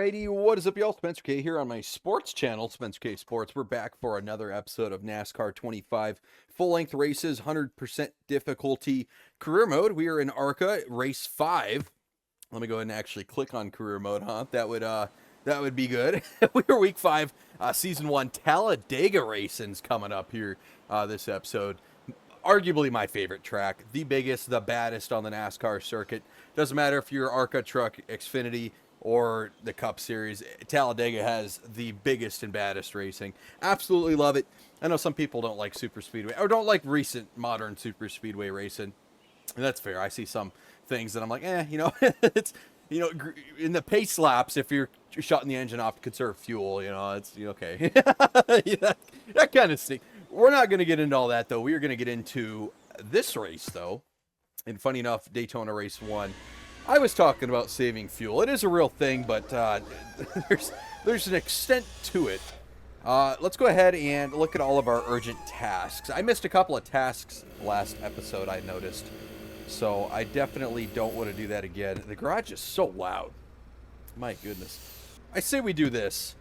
Alrighty, what is up, y'all? Spencer K here on my sports channel, Spencer K Sports. We're back for another episode of NASCAR 25 full-length races, 100% difficulty career mode. We are in Arca, race 5. Let me go ahead and actually click on career mode, huh? That would be good. We are week 5, season 1 Talladega racing's coming up here this episode. Arguably my favorite track, the biggest, the baddest on the NASCAR circuit. Doesn't matter if you're Arca Truck, Xfinity, or the Cup Series. Talladega has the biggest and baddest racing. Absolutely love it. I know some people don't like super speedway or don't like recent modern super speedway racing, and that's fair. I see some things that I'm like, it's, in the pace laps, if you're shutting the engine off to conserve fuel, it's okay. Yeah, that kind of stinks. We're not going to get into all that, though. We are going to get into this race, though. And funny enough, Daytona race 1. I was talking about saving fuel. It is a real thing, but there's an extent to it. Let's go ahead and look at all of our urgent tasks. I missed a couple of tasks last episode, I noticed. So I definitely don't want to do that again. The garage is so loud. My goodness. I say we do this.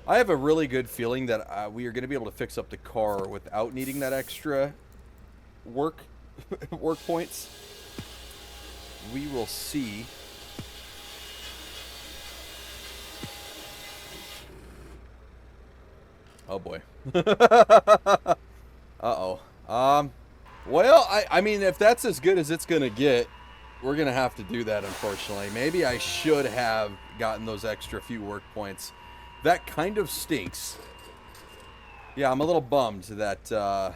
I have a really good feeling that we are going to be able to fix up the car without needing that extra work points. We will see. Oh boy. Uh-oh. Well, I mean, if that's as good as it's gonna get, we're gonna have to do that, unfortunately. Maybe I should have gotten those extra few work points. That kind of stinks. Yeah, I'm a little bummed that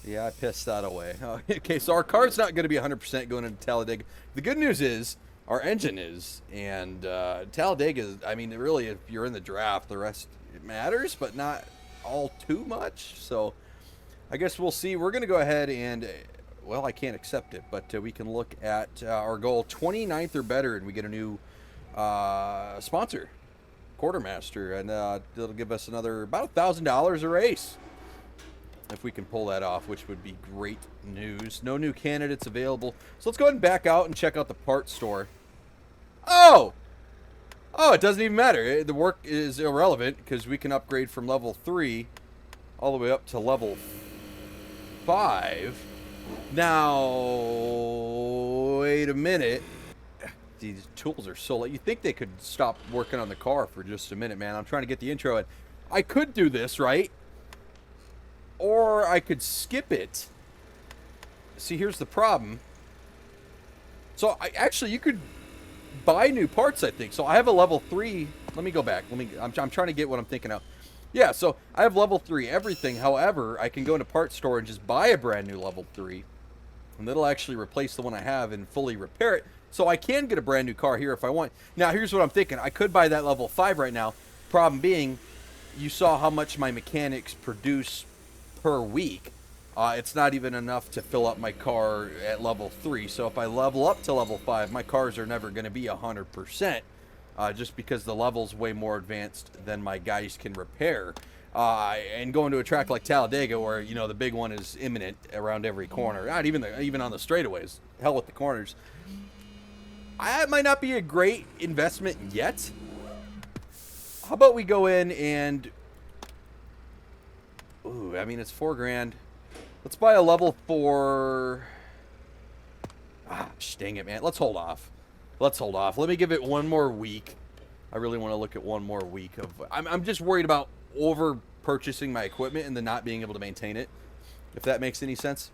yeah, I pissed that away. Okay, so our car's not going to be 100% going into Talladega. The good news is our engine is, and Talladega is, I mean, really, if you're in the draft, the rest it matters, but not all too much. So I guess we'll see. We're going to go ahead and, well, I can't accept it, but we can look at our goal, 29th or better, and we get a new sponsor, Quartermaster, and it'll give us another about $1,000 a race. If we can pull that off, which would be great news. No new candidates available. So let's go ahead and back out and check out the parts store. Oh, it doesn't even matter. The work is irrelevant because we can upgrade from level 3 all the way up to level 5. Now, wait a minute. These tools are so late. You think they could stop working on the car for just a minute, man. I'm trying to get the intro in. I could do this, right? Or I could skip it. See, here's the problem. So, you could buy new parts, I think. So, I have a level 3. Let me go back. I'm trying to get what I'm thinking of. Yeah, so I have level 3 everything. However, I can go into parts store and just buy a brand new level 3. And that'll actually replace the one I have and fully repair it. So, I can get a brand new car here if I want. Now, here's what I'm thinking. I could buy that level 5 right now. Problem being, you saw how much my mechanics produce per week. It's not even enough to fill up my car at level 3. So if I level up to level 5, my cars are never going to be 100%, just because the level's way more advanced than my guys can repair. And going to a track like Talladega, where the big one is imminent around every corner, not even on the straightaways. Hell with the corners. That might not be a great investment yet. How about we go in and, ooh, I mean, it's $4,000. Let's buy a level 4. Dang it, man. Let's hold off. Let me give it one more week. I really want to look at one more week of. I'm just worried about over purchasing my equipment and then not being able to maintain it, if that makes any sense.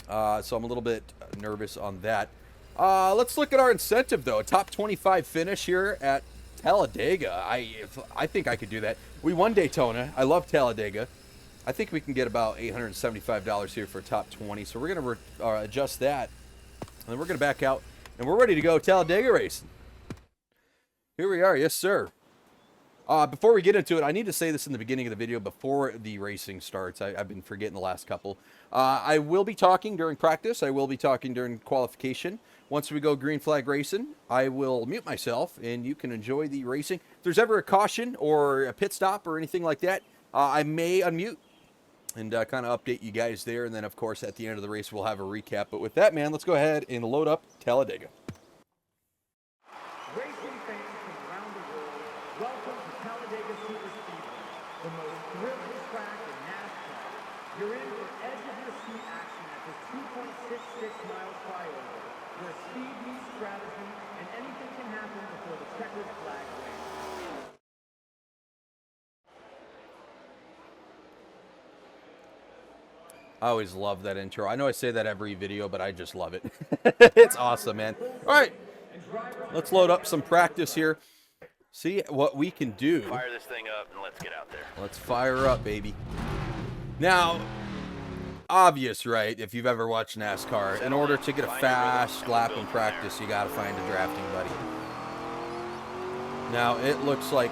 So I'm a little bit nervous on that. Let's look at our incentive, though. A top 25 finish here at Talladega. I think I could do that. We won Daytona. I love Talladega. I think we can get about $875 here for top 20. So we're going to adjust that. And then we're going to back out. And we're ready to go Talladega racing. Here we are. Yes, sir. Before we get into it, I need to say this in the beginning of the video before the racing starts. I've been forgetting the last couple. I will be talking during practice. I will be talking during qualification. Once we go green flag racing, I will mute myself, and you can enjoy the racing. If there's ever a caution or a pit stop or anything like that, I may unmute and kind of update you guys there. And then, of course, at the end of the race, we'll have a recap. But with that, man, let's go ahead and load up Talladega. Racing fans from around the world, welcome to Talladega super-speedway, the most thrilling track in NASCAR. You're in for edge-of-your-seat action at this 2.66 mile flyover, where speed meets strategy, and anything can happen before the checkered flag waves. I always love that intro. I know I say that every video, but I just love it. It's awesome, man. All right, let's load up some practice here. See what we can do. Fire this thing up and let's get out there. Let's fire up, baby. Now, obvious, right? If you've ever watched NASCAR, in order to get a fast lap in practice, you got to find a drafting buddy. Now, it looks like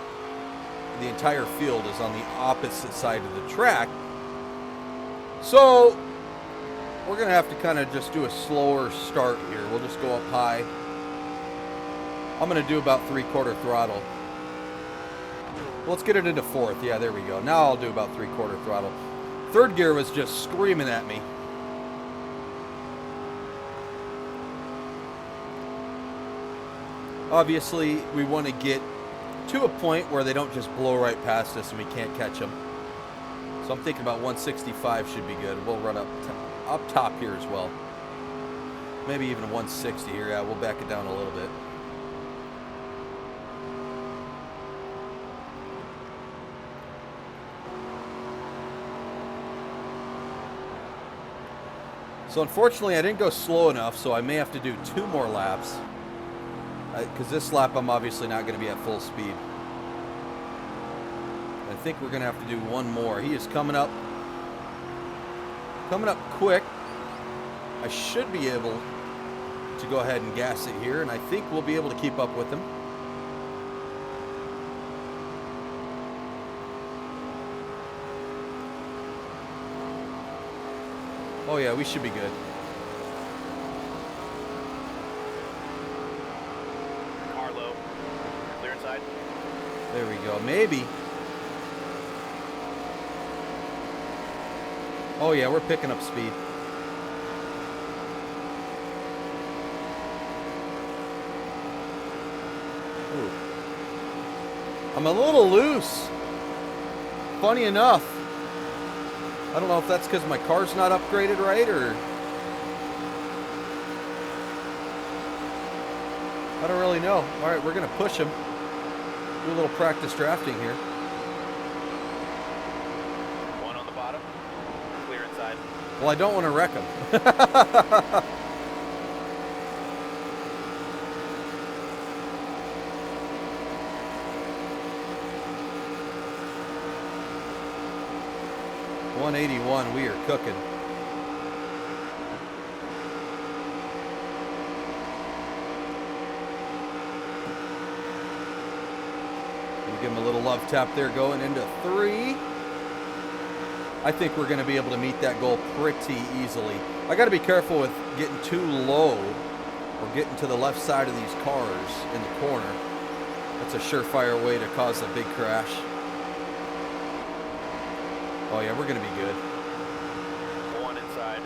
the entire field is on the opposite side of the track. So, we're going to have to kind of just do a slower start here. We'll just go up high. I'm going to do about 3/4 throttle. Let's get it into 4th. Yeah, there we go. Now I'll do about 3/4 throttle. 3rd gear was just screaming at me. Obviously, we want to get to a point where they don't just blow right past us and we can't catch them. So I'm thinking about 165 should be good. We'll run up top here as well. Maybe even 160 here. Yeah, we'll back it down a little bit. So unfortunately, I didn't go slow enough, so I may have to do 2 more laps. Because this lap, I'm obviously not going to be at full speed. I think we're going to have to do 1 more. He is coming up quick. I should be able to go ahead and gas it here, and I think we'll be able to keep up with him. Oh yeah, we should be good. Car low. Clear inside. There we go. Maybe. Oh yeah, we're picking up speed. Ooh. I'm a little loose. Funny enough. I don't know if that's because my car's not upgraded right, or I don't really know. All right, we're going to push him. Do a little practice drafting here. 1 on the bottom. Clear inside. Well, I don't want to wreck him. 181, we are cooking. We'll give him a little love tap there going into 3. I think we're going to be able to meet that goal pretty easily. I got to be careful with getting too low or getting to the left side of these cars in the corner. That's a surefire way to cause a big crash. Oh yeah, we're gonna be good. 1 inside.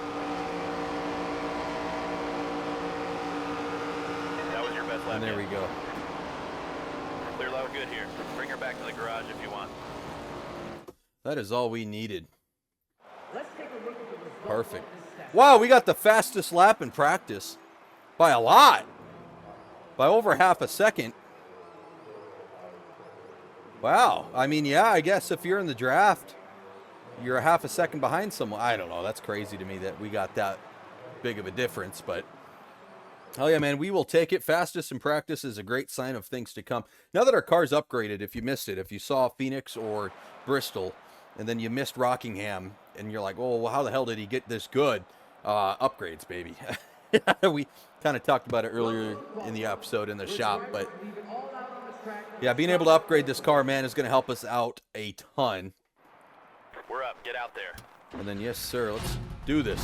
That was your best lap. And there we go. Clear low, good here. Bring her back to the garage if you want. That is all we needed. Let's take a look at the results. Perfect. Wow, we got the fastest lap in practice. By a lot. By over half a second. Wow. I mean, yeah, I guess if you're in the draft, you're a half a second behind someone. I don't know. That's crazy to me that we got that big of a difference. But, oh yeah, man, we will take it. Fastest in practice is a great sign of things to come. Now that our car's upgraded, if you missed it, if you saw Phoenix or Bristol, and then you missed Rockingham, and you're like, oh, well, how the hell did he get this good? Upgrades, baby. We kind of talked about it earlier in the episode in the shop. But, yeah, being able to upgrade this car, man, is going to help us out a ton. We're up. Get out there. And then, yes, sir, let's do this.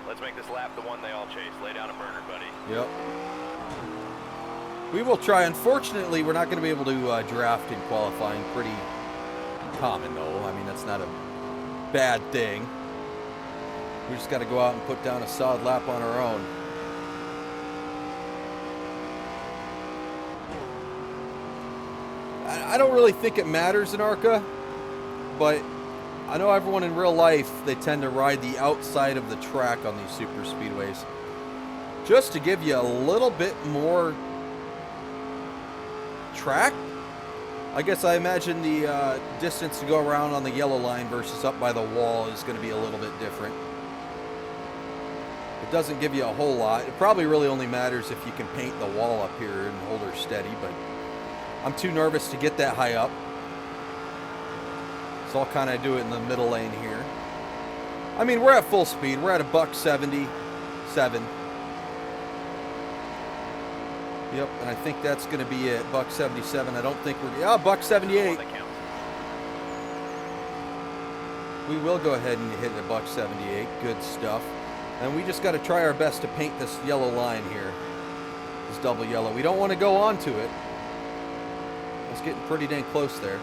Let's make this lap the one they all chase. Lay down a burner, buddy. Yep. We will try. Unfortunately, we're not going to be able to draft in qualifying. Pretty common, though. I mean, that's not a bad thing. We just got to go out and put down a solid lap on our own. I don't really think it matters in Arca, but I know everyone in real life, they tend to ride the outside of the track on these super speedways, just to give you a little bit more track. I guess I imagine the distance to go around on the yellow line versus up by the wall is going to be a little bit different. It doesn't give you a whole lot. It probably really only matters if you can paint the wall up here and hold her steady, but I'm too nervous to get that high up. So I'll kind of do it in the middle lane here. I mean, we're at full speed. We're at a $177. Yep, and I think that's going to be it. $177. I don't think we're... Yeah, $178. We will go ahead and hit a $178. Good stuff. And we just got to try our best to paint this yellow line here. This double yellow. We don't want to go onto it. It's getting pretty dang close there.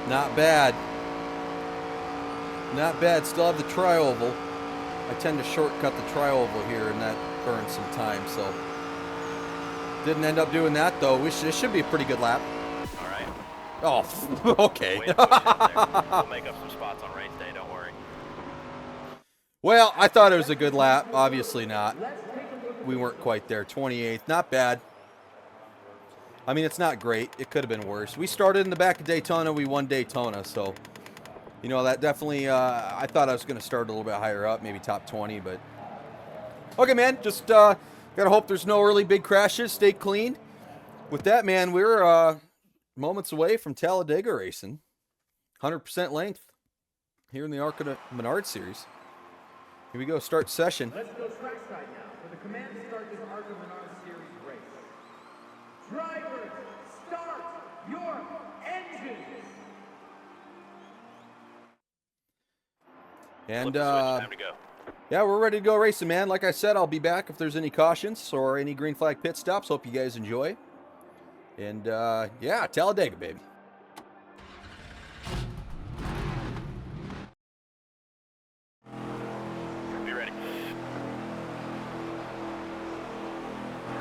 Not bad. Not bad. Still have the tri-oval. I tend to shortcut the tri-oval here, and that burns some time, so. Didn't end up doing that, though. This should be a pretty good lap. All right. Oh, okay. We'll make up some spots on race day, don't worry. Well, I thought it was a good lap. Obviously not. We weren't quite there. 28th. Not bad. I mean, it's not great. It could have been worse. We started in the back of Daytona. We won Daytona, so, you know, that definitely, I thought I was going to start a little bit higher up, maybe top 20, but. Okay, man, just got to hope there's no really big crashes. Stay clean. With that, man, we're moments away from Talladega racing. 100% length here in the Arca Menard Series. Here we go, start session. Let's go trackside now for the command to start this Arca Menard Series race. Drivers, start your engines! And, time to go. yeah, we're ready to go racing, man. Like I said, I'll be back if there's any cautions or any green flag pit stops. Hope you guys enjoy. And, yeah, Talladega, baby. Be ready.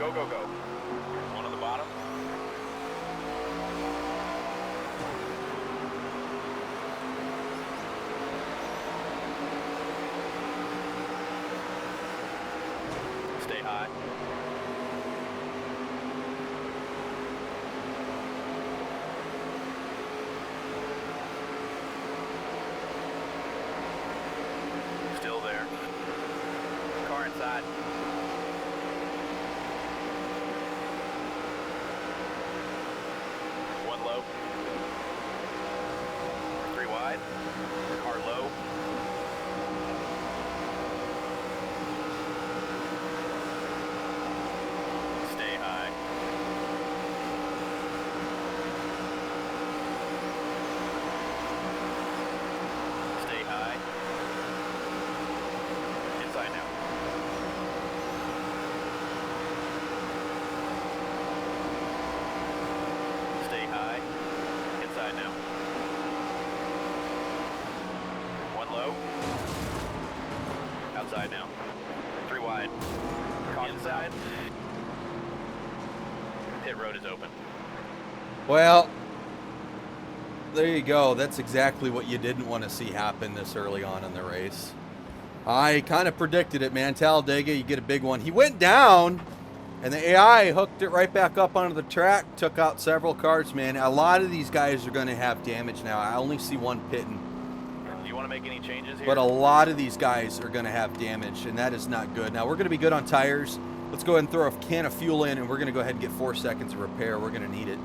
Go, go, go. One on the bottom. Stay high. Still there. Car inside. One low. 3 wide. Car low. Stay high. Stay high. Inside now. Stay high. Inside now. One low. Outside now. 3 wide. Inside. Pit road is open. Well, there you go. That's exactly what you didn't want to see happen this early on in the race. I kind of predicted it, man. Talladega, you get a big one. He went down, and the AI hooked it right back up onto the track, took out several cars, man. A lot of these guys are going to have damage now. I only see one pitting. Do you want to make any changes here? But a lot of these guys are going to have damage, and that is not good. Now, we're going to be good on tires. Let's go ahead and throw a can of fuel in, and we're going to go ahead and get 4 seconds of repair. We're going to need it.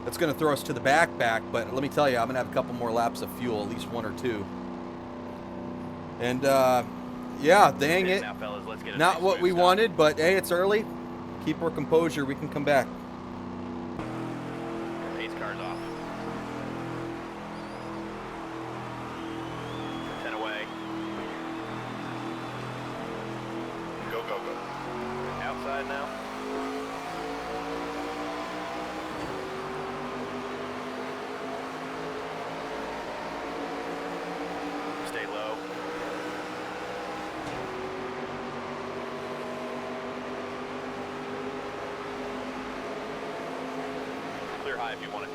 That's going to throw us to the back, but let me tell you, I'm going to have a couple more laps of fuel, at least 1 or 2. And, yeah, dang it. Now, fellas, let's get a Not nice what smooth we stop. wanted, but, hey, it's early. Keep our composure. We can come back. Pace car's off. 10 away. Clear high if you want it.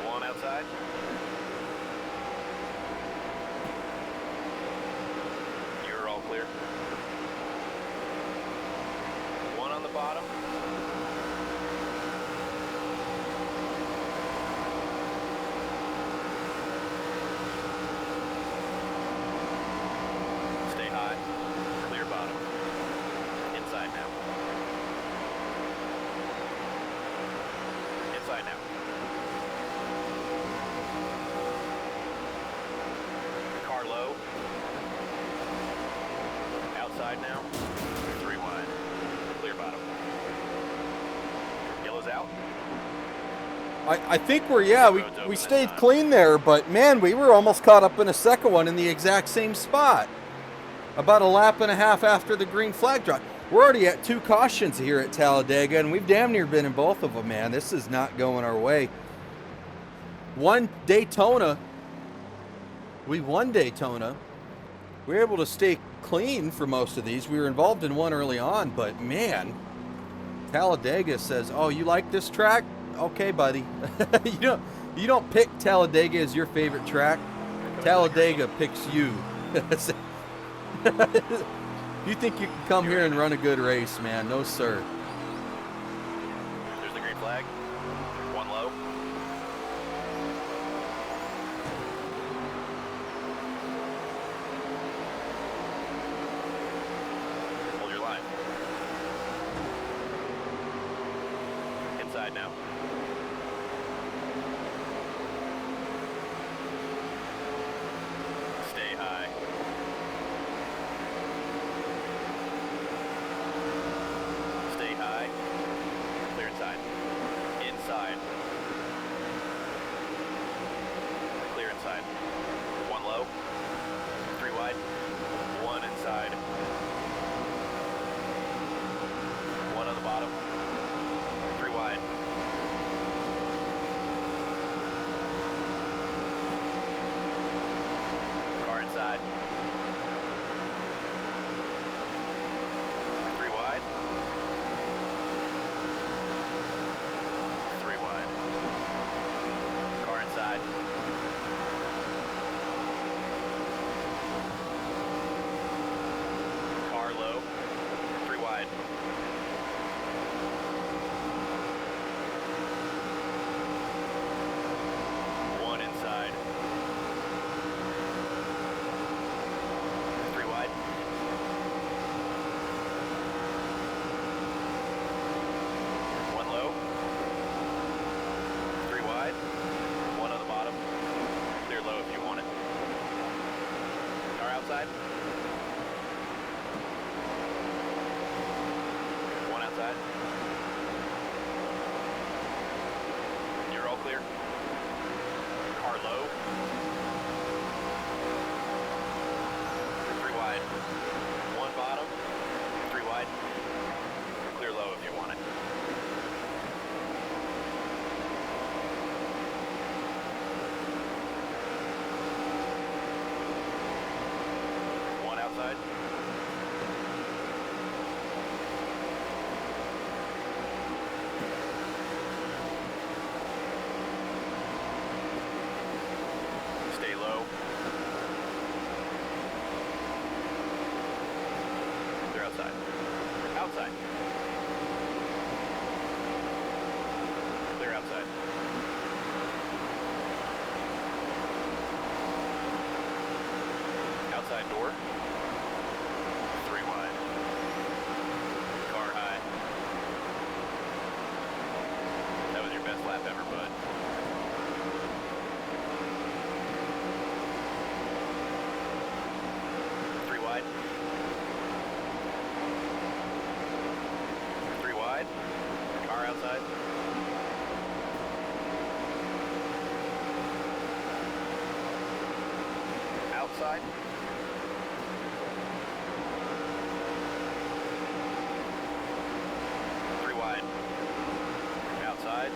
One outside. You're all clear. One on the bottom. Stay high. Clear bottom. Inside now. Inside now. Car low. Outside now. 3 wide. Clear bottom. Yellow's out. I think we stayed clean there, but man, we were almost caught up in a second one in the exact same spot. About a lap and a half after the green flag drop. We're already at 2 cautions here at Talladega, and we've damn near been in both of them, man. This is not going our way. One Daytona. We won Daytona. We were able to stay clean for most of these. We were involved in one early on, but man, Talladega says, "Oh, you like this track? Okay, buddy." you don't pick Talladega as your favorite track. Talladega picks you. You think you can come here and run a good race, man? No, sir. There's the green flag. One low. Hold your line. Inside now. Stay high. Stay high. Clear inside. Inside. Clear inside. One low. 3 wide. One inside. One on the bottom. 3 wide. Car inside. 3 wide. 3 wide. Car inside. Car low. 3 wide. One inside. 3 wide. One low. 3 wide. One on the bottom. Clear low if you want it. Car outside. One outside. You're all clear. Car low. 3 wide. One bottom. 3 wide. Clear low if you want it. One outside. Stay low. Clear outside. Outside. Clear outside. Outside door. 3 wide. Car high. That was your best lap ever, bud. Three wide. 3 wide. Car outside. Outside. 3 wide. Outside.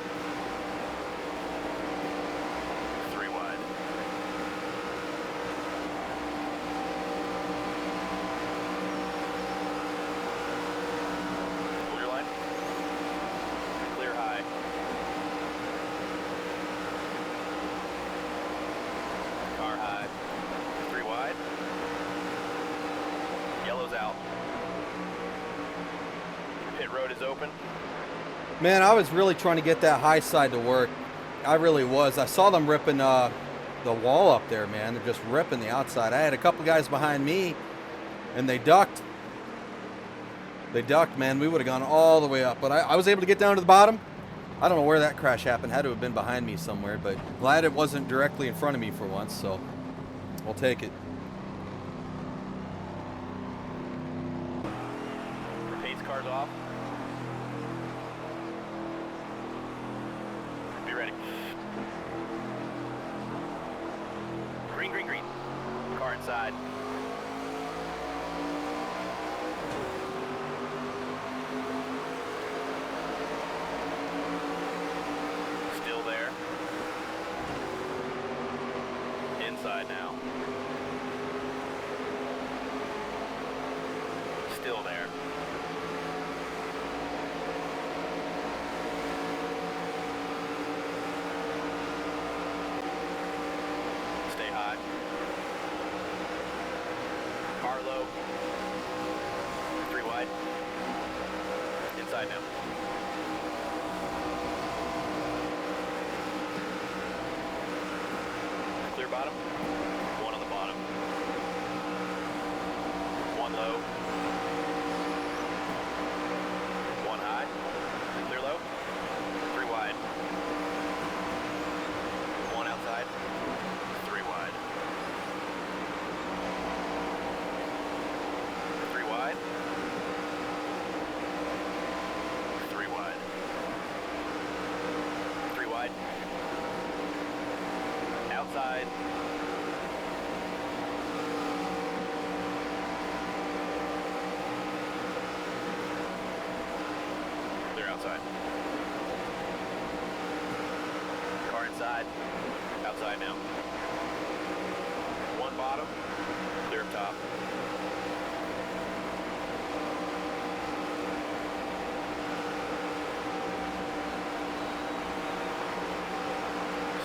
road is open. Man, I was really trying to get that high side to work. I really was. I saw them ripping the wall up there, man. They're just ripping the outside. I had a couple guys behind me, and they ducked. They ducked, man. We would have gone all the way up, but I was able to get down to the bottom. I don't know where that crash happened. Had to have been behind me somewhere, but glad it wasn't directly in front of me for once, so we'll take it. Pace cars off. Be ready. Green, green, green. Car inside. Still there. Inside now. Still there. Stay high. Car low. 3 wide. Inside now. Clear bottom. 1 on the bottom. 1 low. 1 high. Clear low. 3 wide. 1 outside. 3 wide. 3 wide. 3 wide. 3 wide. Outside. Clear outside. Car inside. Outside now. 1 bottom. Clear up top.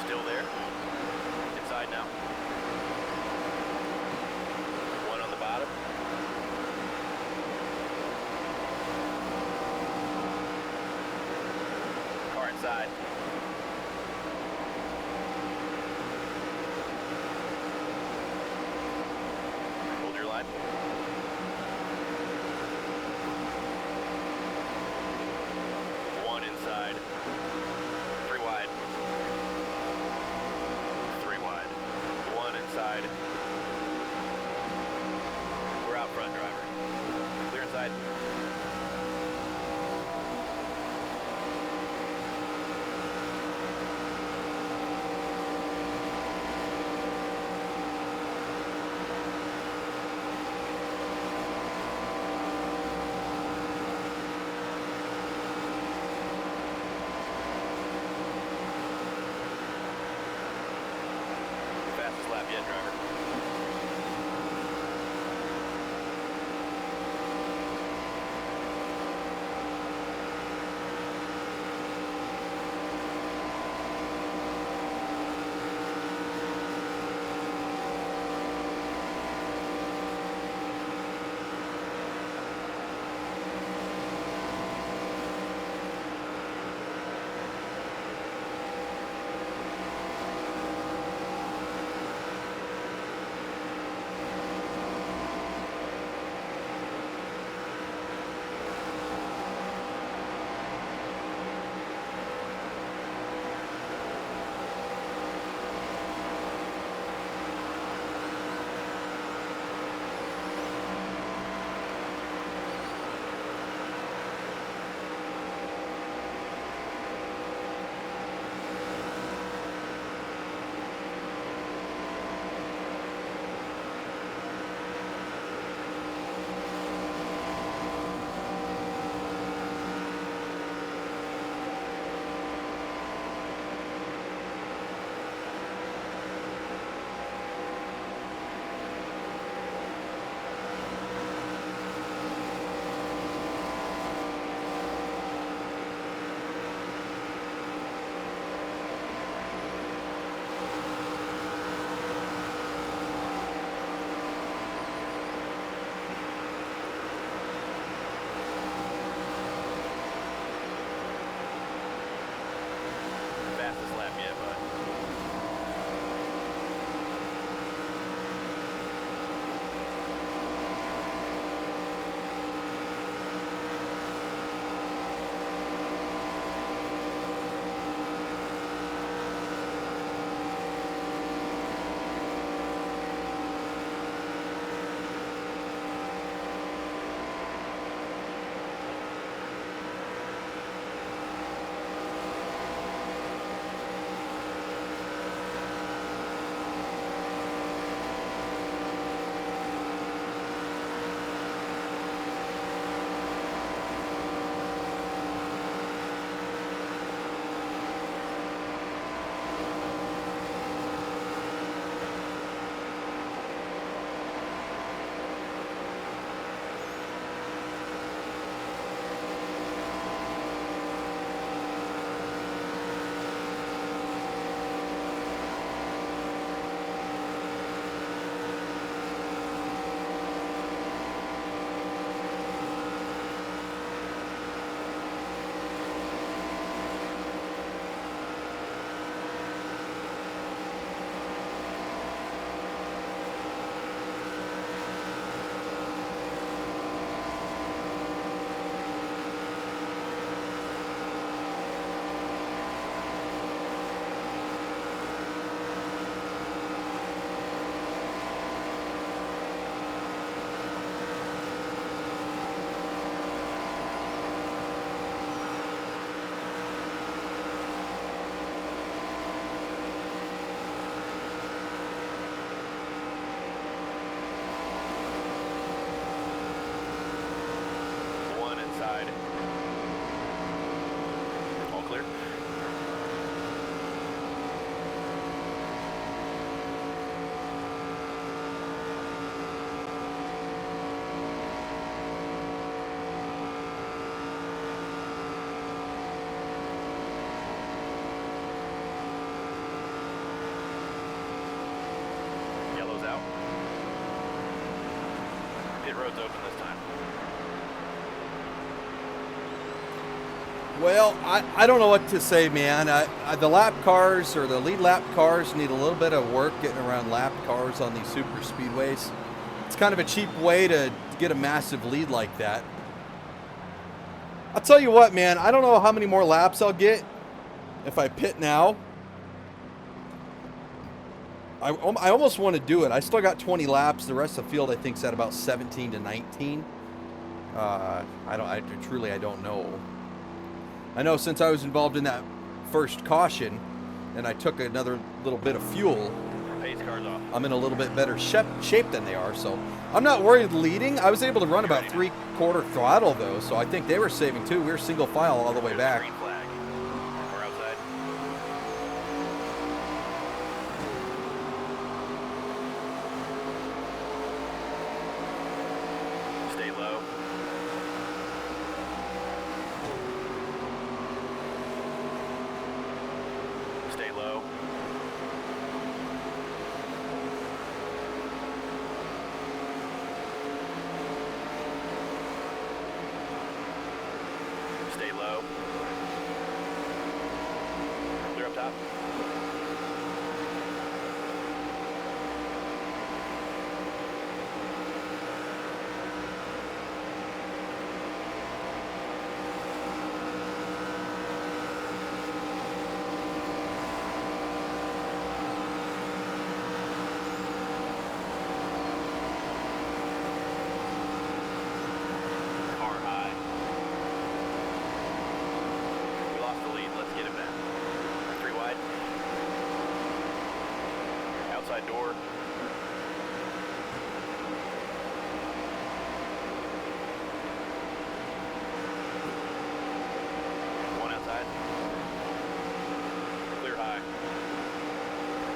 Still there. Inside now. 1 on the bottom. Car inside. Hold your line. 1 inside. 3 wide. 3 wide. 1 inside. We're out front, driver. Clear inside. Fastest lap yet, driver. Pit road's open this time. Well, I don't know what to say, man. The lap cars or the lead lap cars need a little bit of work getting around lap cars on these super speedways. It's kind of a cheap way to get a massive lead like that. I'll tell you what, man. I don't know how many more laps I'll get if I pit now. I almost want to do it. I still got 20 laps. The rest of the field, I think, is at about 17 to 19. I don't know. I know since I was involved in that first caution and I took another little bit of fuel, Pace car's off. I'm in a little bit better shape than they are. So I'm not worried leading. I was able to run about 3/4 throttle though, so I think they were saving too. We were single file all the way back. Green flag. We're outside. Stay low. Stay low. Stay low. Clear up top. Car high. We lost the lead. Let's get it back. 3 wide. Outside door. One outside. Clear high.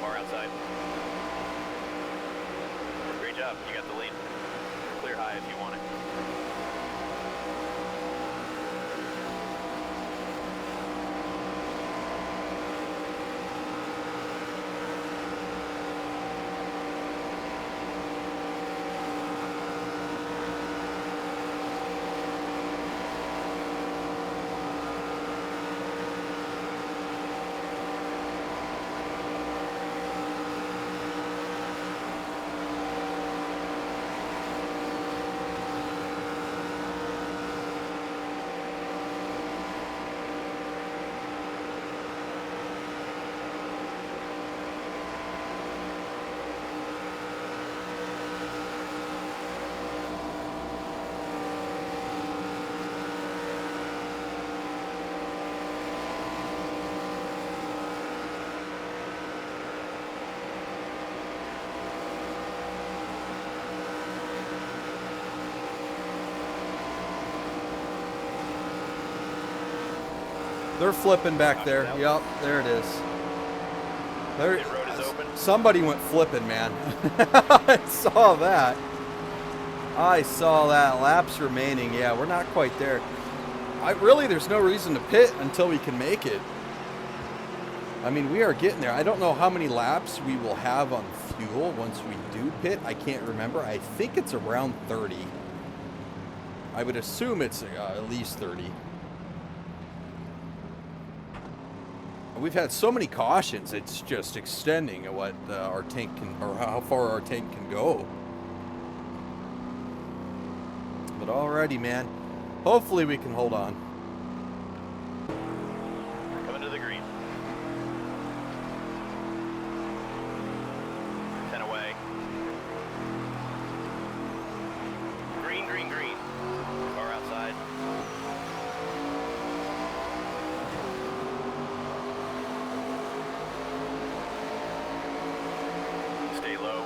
Car outside. Great job. You got the lead. Clear high if you want it. They're flipping back there. Yep, there it is. There, Pit road is open. somebody went flipping, man. I saw that. I saw that. Laps remaining. Yeah, we're not quite there. There's no reason to pit until we can make it. I mean, we are getting there. I don't know how many laps we will have on fuel once we do pit. I can't remember. I think it's around 30. I would assume it's at least 30. We've had so many cautions, it's just extending at what our tank can, or how far our tank can go. But alrighty, man. Hopefully we can hold on. Coming to the green. 10 away. Green, green, green. Car outside. Stay low.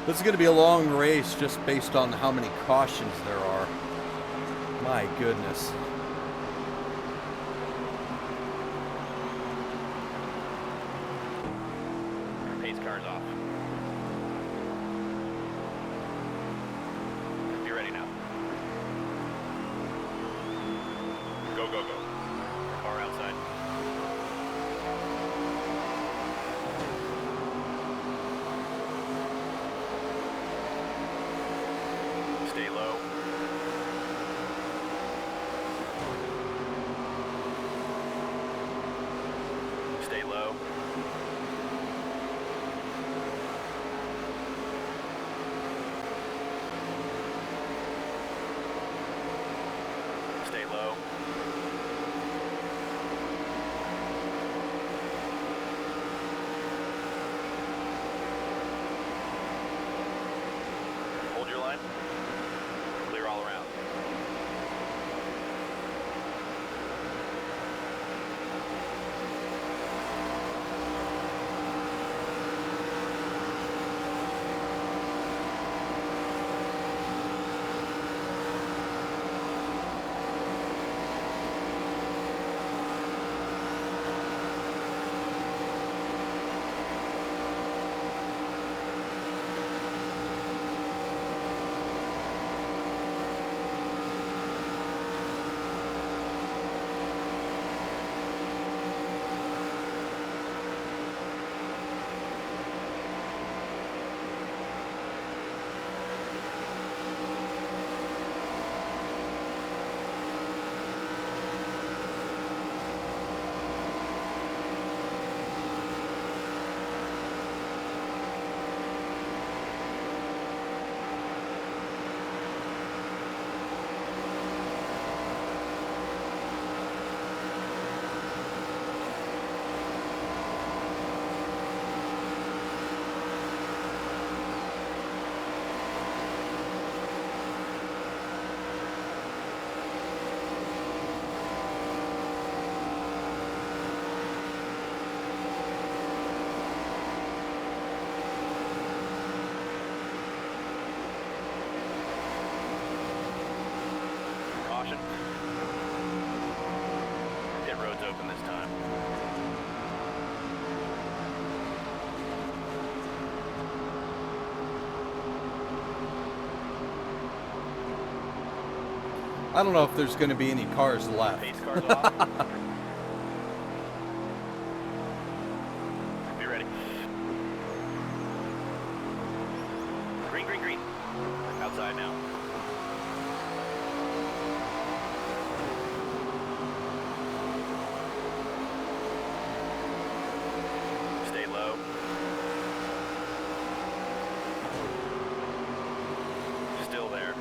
This is going to be a long race just based on how many cautions there are. My goodness. Pace car's off. Be ready now. Go, go, go. Car outside. Stay low. Stay low. Stay low. Hold your line. Clear all around. Caution. Pit road's open this time. I don't know if there's going to be any cars left. Pace car's off. Be ready. Green, green, green. Outside now. Stay low. Still there.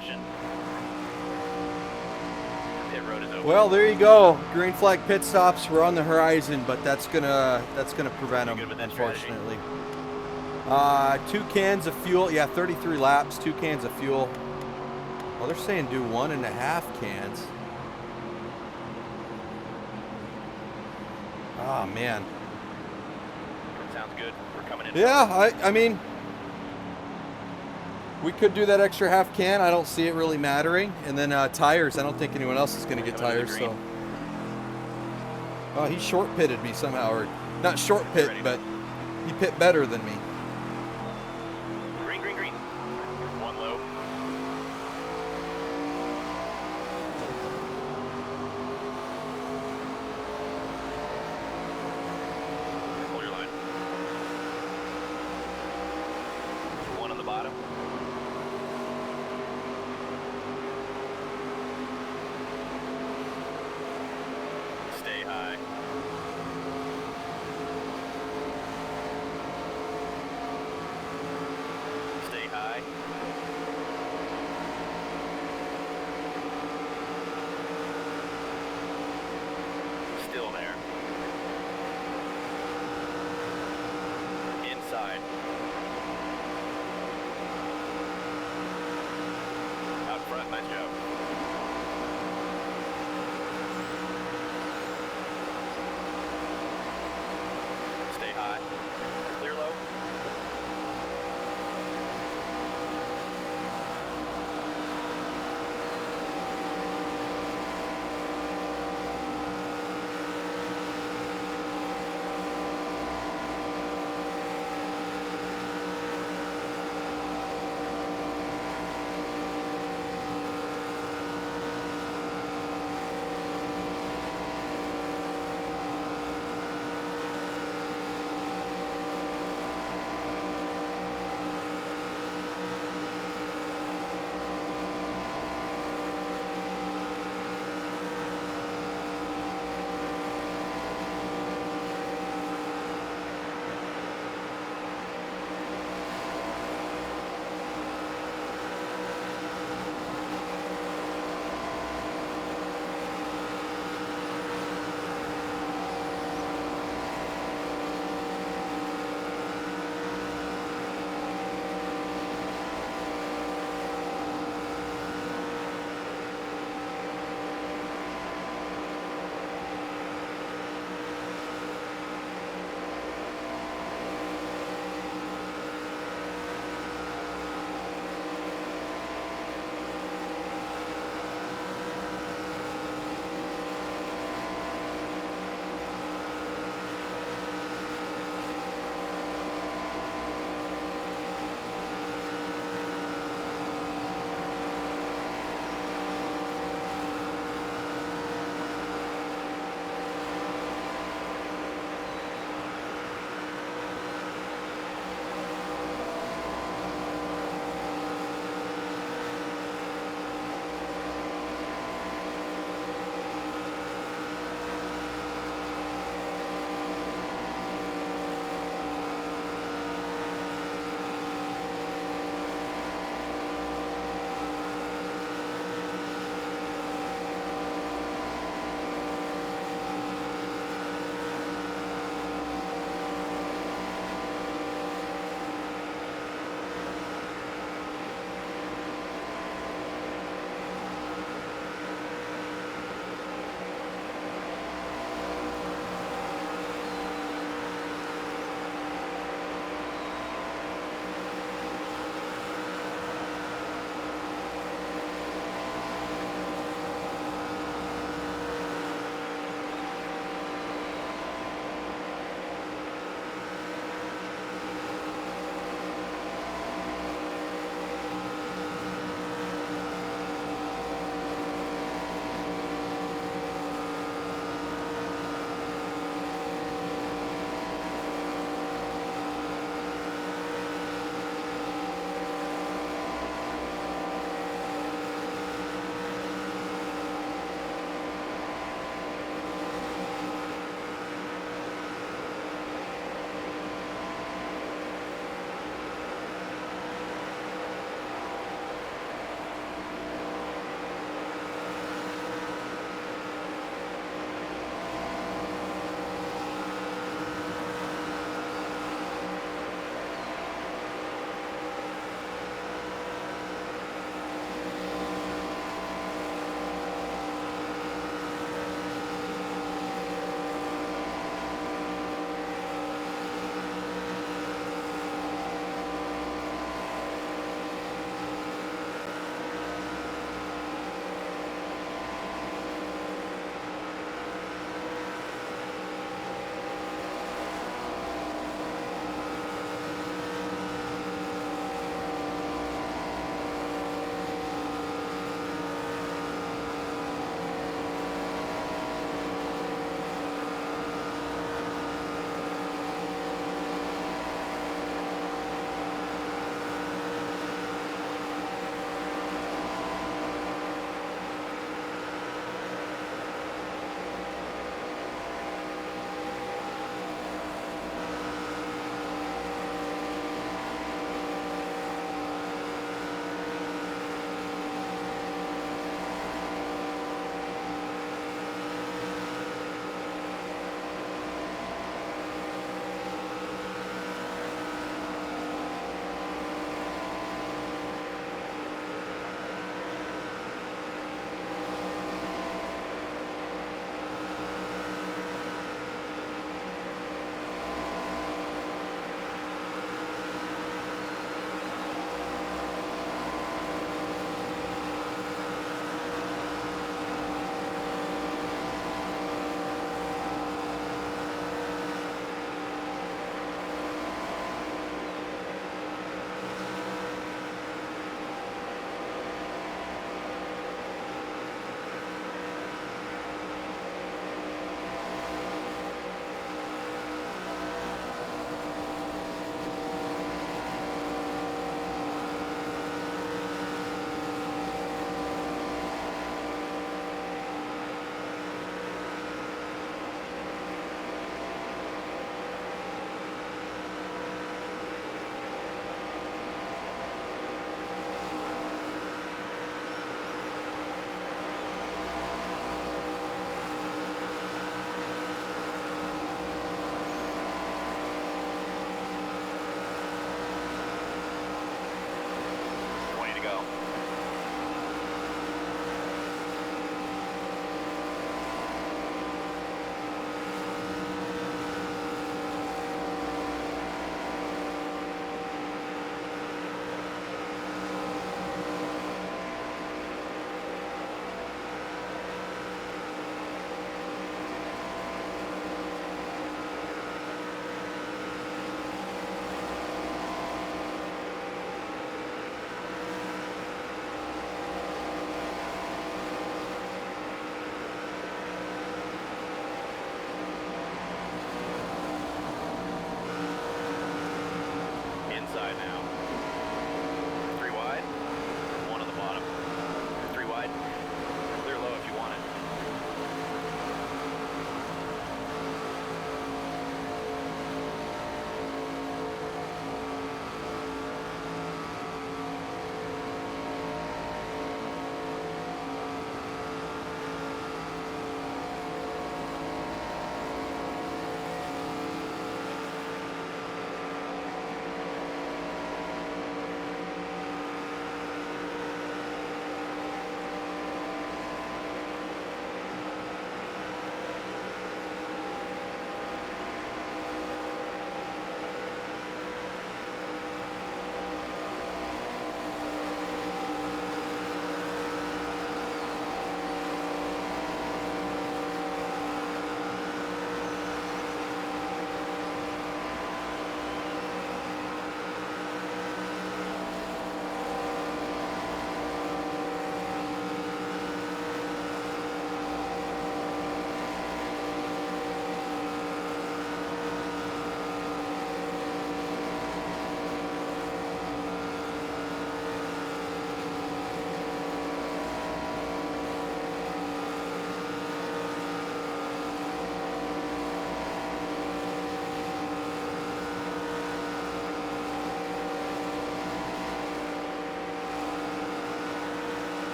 Caution. Pit road is open. Well, there you go. Green flag pit stops were on the horizon, but that's gonna prevent You them, good with that strategy? unfortunately. 2 cans of fuel. Yeah, 33 laps, 2 cans of fuel. Well, they're saying do 1.5 cans. Oh man. Sounds good. We're coming in. Yeah, I mean, we could do that extra half can. I don't see it really mattering. And then tires. I don't think anyone else is going to get Coming to the tires. So, green. oh, he short pitted me somehow, or not short pit, Ready. but he pit better than me. Green, green, green. 1 low. Hold your line. 1 on the bottom. Stay high. Stay high.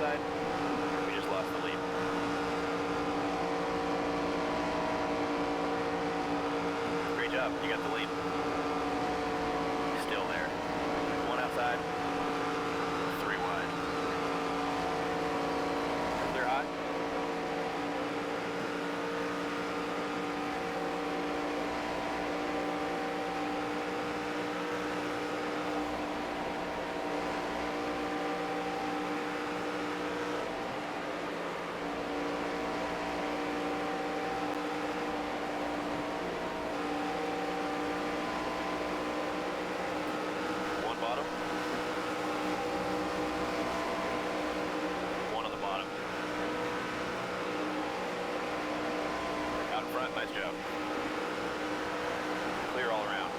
outside. We just lost the lead. Great job. You got the lead. Still there. One outside. 3 wide. Clear hot. One bottom. One on the bottom. Out in front, nice job. Clear all around.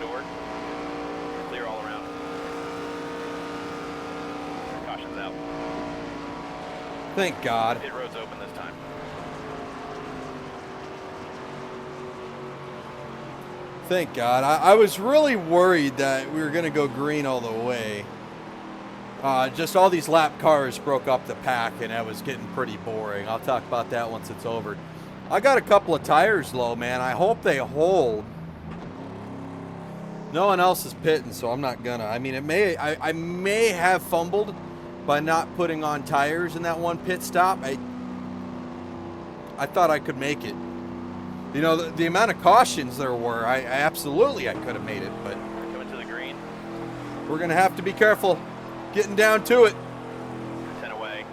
door. Clear all around. Caution's out. Thank God. Pit road's open this time. Thank God. I was really worried that we were going to go green all the way. Just all these lap cars broke up the pack, and that was getting pretty boring. I'll talk about that once it's over. I got a couple of tires low, man. I hope they hold. No one else is pitting, so I'm not gonna. I mean, I may have fumbled by not putting on tires in that one pit stop. I thought I could make it. You know, the amount of cautions there were, I absolutely I could have made it, but Coming to the green. we're gonna have to be careful getting down to it. 10 away.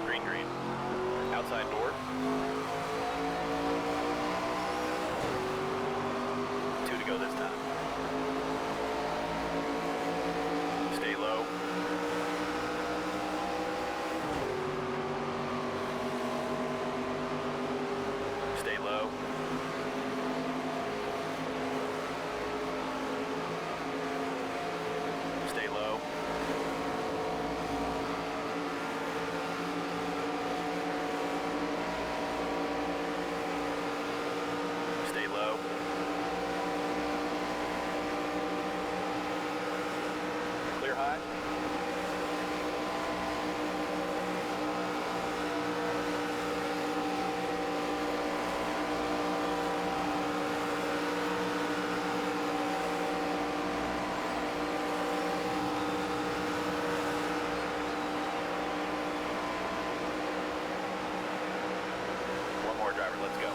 Green, green. Outside door. 2 to go this time. Stay low. Stay low. Stay low. Stay low. Clear high. One more driver, let's go.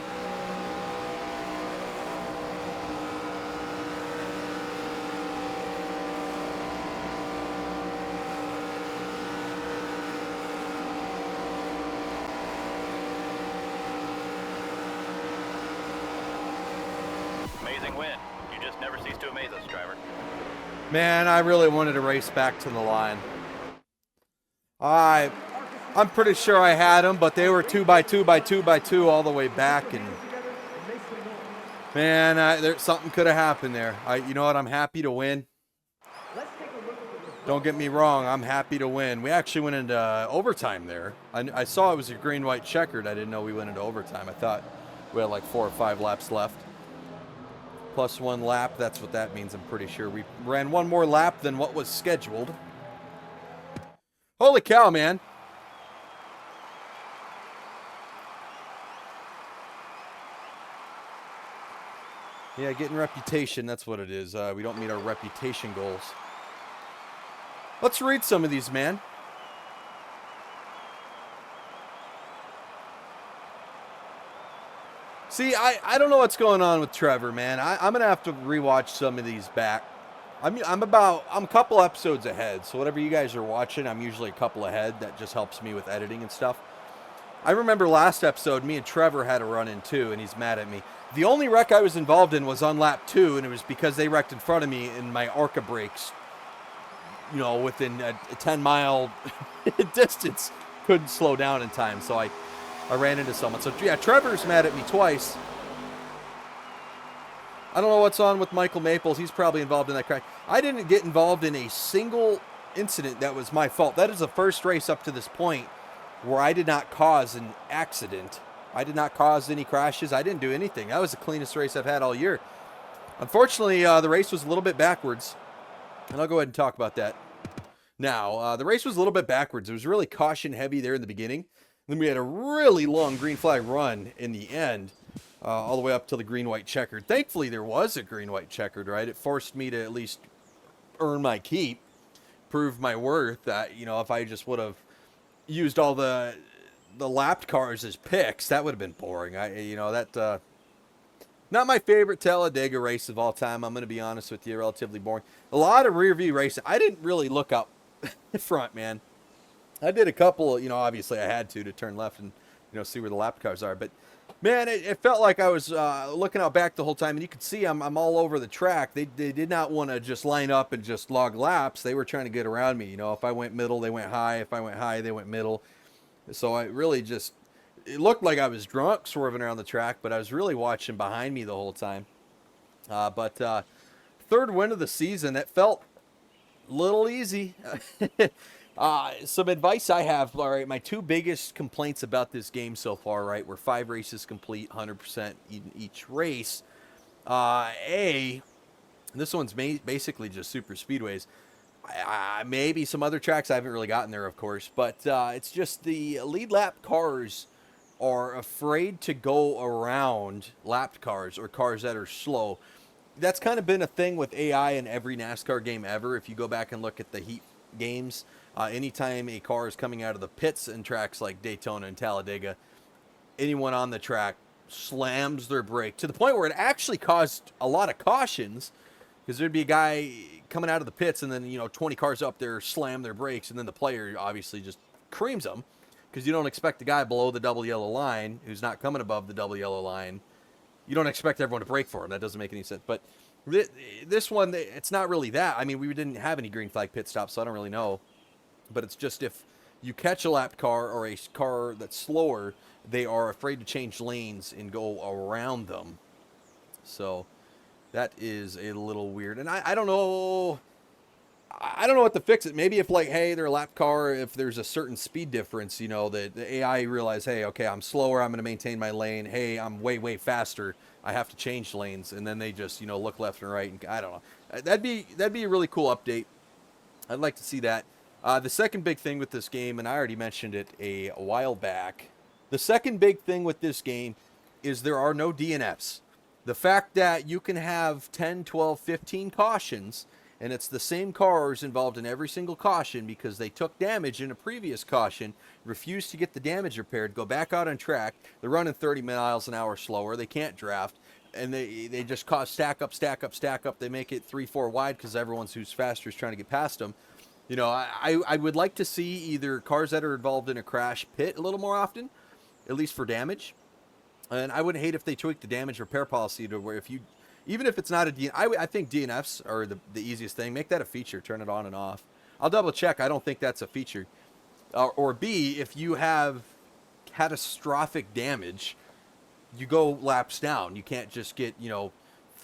Amazing win. You just never cease to amaze us, driver. Man, I really wanted to race back to the line. I'm pretty sure I had them, but they were 2x2x2x2 all the way back, and man, something could have happened there. You know what? I'm happy to win. Don't get me wrong, I'm happy to win. We actually went into overtime there. I saw it was a green-white checkered. I didn't know we went into overtime. I thought we had like 4 or 5 laps left. Plus 1 lap, that's what that means, I'm pretty sure. We ran 1 more lap than what was scheduled. Holy cow, man. Yeah, getting reputation, that's what it is. We don't meet our reputation goals. Let's read some of these, man. See, I don't know what's going on with Trevor, man. I'm going to have to rewatch some of these back. I'm a couple episodes ahead, so whatever you guys are watching, I'm usually a couple ahead. That just helps me with editing and stuff. I remember last episode, me and Trevor had a run-in too, and he's mad at me. The only wreck I was involved in was on lap 2, and it was because they wrecked in front of me in my Arca brakes. You know, within a 10-mile distance, couldn't slow down in time, so I ran into someone. So yeah, Trevor's mad at me twice. I don't know what's on with Michael Maples. He's probably involved in that crash. I didn't get involved in a single incident that was my fault. That is the first race up to this point where I did not cause an accident. I did not cause any crashes. I didn't do anything. That was the cleanest race I've had all year. Unfortunately, the race was a little bit backwards. And I'll go ahead and talk about that now. The race was a little bit backwards. It was really caution heavy there in the beginning. Then we had a really long green flag run in the end, all the way up to the green-white checkered. Thankfully, there was a green-white checkered, right? It forced me to at least earn my keep, prove my worth. That, you know, if I just would have used all the lapped cars as picks, that would have been boring. Not my favorite Talladega race of all time. I'm going to be honest with you, relatively boring. A lot of rear view racing. I didn't really look up front, man. I did a couple, obviously I had to turn left and, see where the lap cars are. But, man, it felt like I was looking out back the whole time. And you could see I'm all over the track. They did not want to just line up and just log laps. They were trying to get around me. If I went middle, they went high. If I went high, they went middle. So I really just, it looked like I was drunk swerving around the track, but I was really watching behind me the whole time. Third win of the season, that felt a little easy. Some advice I have, all right, my two biggest complaints about this game so far, right, were 5 races complete, 100% in each race. This one's basically just super speedways. Maybe some other tracks, I haven't really gotten there, of course, but it's just the lead lap cars are afraid to go around lapped cars or cars that are slow. That's kind of been a thing with AI in every NASCAR game ever. If you go back and look at the heat games, anytime a car is coming out of the pits in tracks like Daytona and Talladega, anyone on the track slams their brake to the point where it actually caused a lot of cautions, because there'd be a guy coming out of the pits and then, 20 cars up there slam their brakes, and then the player obviously just creams them, because you don't expect the guy below the double yellow line who's not coming above the double yellow line. You don't expect everyone to brake for him. That doesn't make any sense. But this one, it's not really that. I mean, we didn't have any green flag pit stops, so I don't really know. But it's just if you catch a lapped car or a car that's slower, they are afraid to change lanes and go around them. So that is a little weird. And I don't know. I don't know what to fix it. Maybe if, like, hey, they're a lap car, if there's a certain speed difference, the AI realize, hey, okay, I'm slower, I'm going to maintain my lane. Hey, I'm way, way faster, I have to change lanes. And then they just, look left and right. And I don't know. That'd be a really cool update. I'd like to see that. The second big thing with this game, and I already mentioned it a while back, the second big thing with this game is there are no DNFs. The fact that you can have 10, 12, 15 cautions, and it's the same cars involved in every single caution because they took damage in a previous caution, refused to get the damage repaired, go back out on track, they're running 30 miles an hour slower, they can't draft, and they just cause stack up, they make it 3-4 wide because everyone's who's faster is trying to get past them. I would like to see either cars that are involved in a crash pit a little more often, at least for damage. And I wouldn't hate if they tweaked the damage repair policy to where even if it's not a DNF, I think DNFs are the easiest thing. Make that a feature. Turn it on and off. I'll double check. I don't think that's a feature. Or B, if you have catastrophic damage, you go laps down. You can't just get,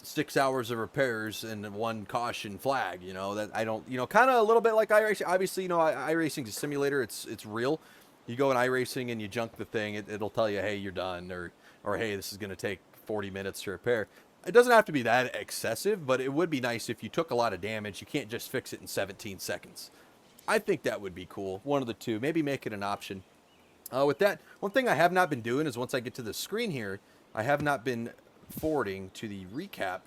6 hours of repairs and one caution flag. That I don't, kind of a little bit like iRacing. Obviously, iRacing is a simulator. It's real. You go in iRacing and you junk the thing. It'll tell you, hey, you're done, or hey, this is going to take 40 minutes to repair. It doesn't have to be that excessive, but it would be nice if you took a lot of damage. You can't just fix it in 17 seconds. I think that would be cool. One of the two. Maybe make it an option. With that, one thing I have not been doing is once I get to the screen here, I have not been forwarding to the recap.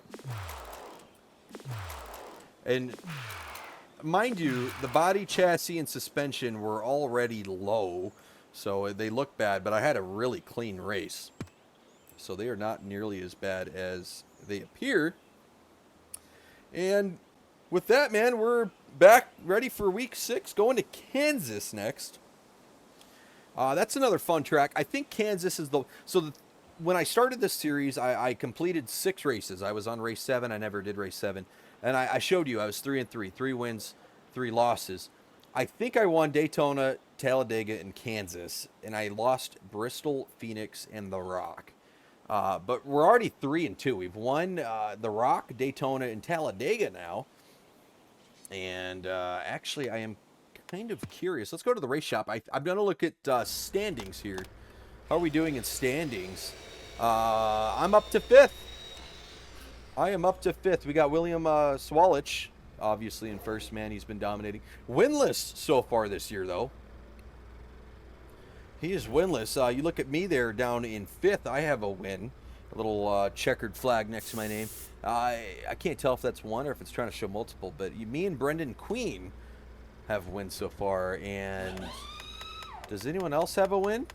And mind you, the body, chassis, and suspension were already low, so they look bad, but I had a really clean race. So they are not nearly as bad as they appear. And with that, man, we're back ready for week 6, going to Kansas next. That's another fun track. I think Kansas is when I started this series, I completed 6 races. I was on race 7. I never did race 7. And I showed you I was 3-3, 3 wins, 3 losses. I think I won Daytona, Talladega, and Kansas. And I lost Bristol, Phoenix, and The Rock. But we're already 3-2. We've won The Rock, Daytona, and Talladega now. And actually, I am kind of curious. Let's go to the race shop. I'm going to look at standings here. How are we doing in standings? I'm up to 5th. I am up to 5th. We got William Swalich, obviously, in first. Man, he's been dominating. Winless so far this year, though. He is winless. You look at me there down in 5th. I have a win. A little checkered flag next to my name. I can't tell if that's one or if it's trying to show multiple. But me and Brendan Queen have wins so far. And does anyone else have a win?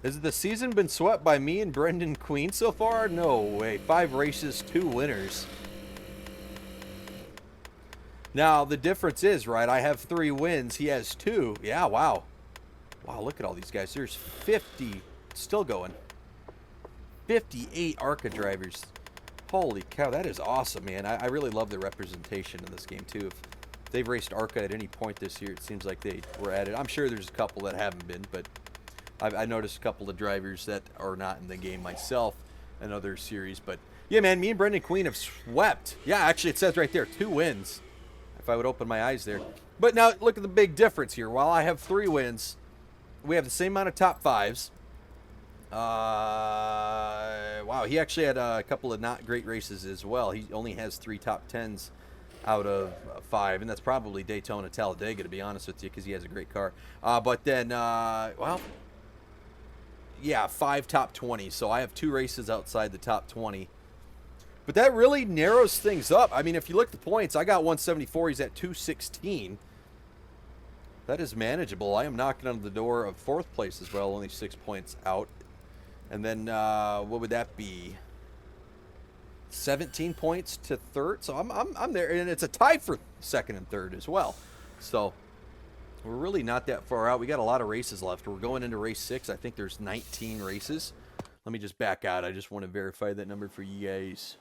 Has the season been swept by me and Brendan Queen so far? No way. 5 races, 2 winners. Now, the difference is, right, I have 3 wins. He has 2. Yeah, wow. Wow, look at all these guys. There's 50 still going. 58 Arca drivers. Holy cow, that is awesome, man. I really love the representation in this game, too. If they've raced Arca at any point this year, it seems like they were at it. I'm sure there's a couple that haven't been, but I noticed a couple of drivers that are not in the game myself and other series. But yeah, man, me and Brendan Queen have swept. Yeah, actually, it says right there, 2 wins. If I would open my eyes there. But now look at the big difference here. While I have 3 wins, we have the same amount of top 5s. Wow, he actually had a couple of not great races as well. He only has 3 top 10s out of 5, and that's probably Daytona, Talladega, to be honest with you, because he has a great car. But then, well, yeah, 5 top 20s. So I have 2 races outside the top 20. But that really narrows things up. I mean, if you look at the points, I got 174. He's at 216. That is manageable. I am knocking on the door of 4th place as well, only 6 points out. And then, what would that be? 17 points to 3rd. So I'm there, and it's a tie for 2nd and 3rd as well. So we're really not that far out. We got a lot of races left. We're going into race 6. I think there's 19 races. Let me just back out. I just want to verify that number for you guys.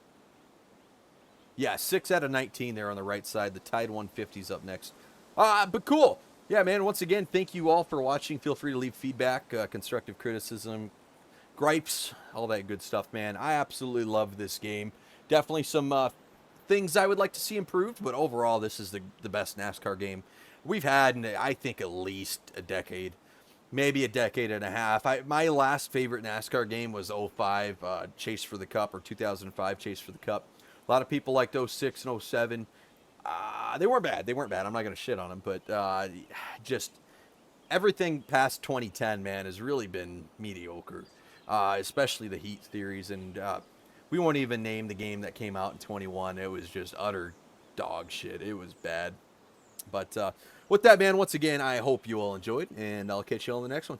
Yeah, 6 out of 19 there on the right side. The Tide 150's up next. But cool. Yeah, man, once again, thank you all for watching. Feel free to leave feedback, constructive criticism, gripes, all that good stuff, man. I absolutely love this game. Definitely some things I would like to see improved, but overall, this is the best NASCAR game we've had in, I think, at least a decade. Maybe a decade and a half. My last favorite NASCAR game was 05, Chase for the Cup, or 2005, Chase for the Cup. A lot of people liked 06 and 07. They weren't bad. They weren't bad. I'm not going to shit on them, but just everything past 2010, man, has really been mediocre, especially the Heat series. And we won't even name the game that came out in 21. It was just utter dog shit. It was bad. But with that, man, once again, I hope you all enjoyed, and I'll catch you all in the next one.